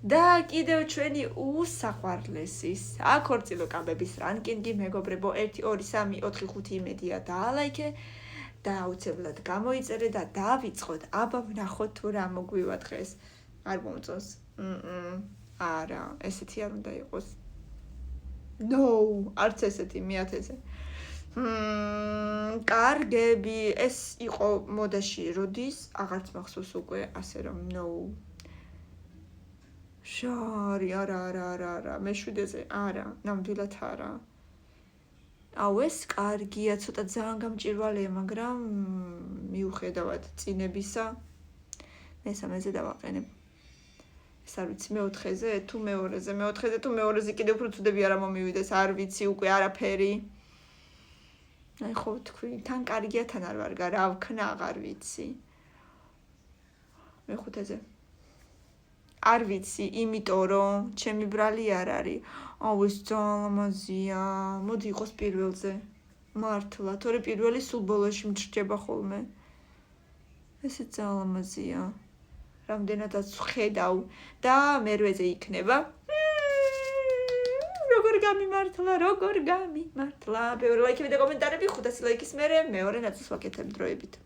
და კიდევ ჩვენი უსაყვარლესი საქორწილო კაბების რანკინგი მეგობრებო 1 2 3 4 5 იმედია დაალაიქე და აუცილებლად გამოიწერე და დავიწყოთ აბა ვნახოთ თუ რა მოგვივა დღეს არ მომწონს არა ესეთი არ უნდა იყოს no არც ესეთი მეათეზე კარგები ეს იყო მოდაში როდის აღარც მახსოვს უკვე ასე რომ no შარი არა მეშვიდეზე არა ნამდვილად არა აუ ეს კარგია ცოტა ძალიან გამჭირვალეა მაგრამ მიუხედავად წინებისა მესამეზე დავაყენებ ეს არ ვიცი მეოთხეზე თუ მეორეზე მეოთხეზე თუ მეორეზე კიდევ უფრო ცუდები არა მომივიდეს არ ვიცი უკვე არაფერი აი ხო თქვი თან კარგია თან არ ვარგა რა ვქნა აღარ ვიცი მეხუთეზე არ ვიცი იმიტომ რომ ჩემი ბრალი არ არის აუ ეს ძალიან ლამაზია მოდი იყოს პირველზე მართლა თორე პირველი სულ ბოლოში მრჩება ხოლმე ესე ძალიან ლამაზია რამდენადაც ხედავ და მერვეზე იქნება როგორ გამიმართლა ბევრი ლაიქები და კომენტარები 500 ლაიქის მერე მეორე ნაწილს ვაკეთებ დროებით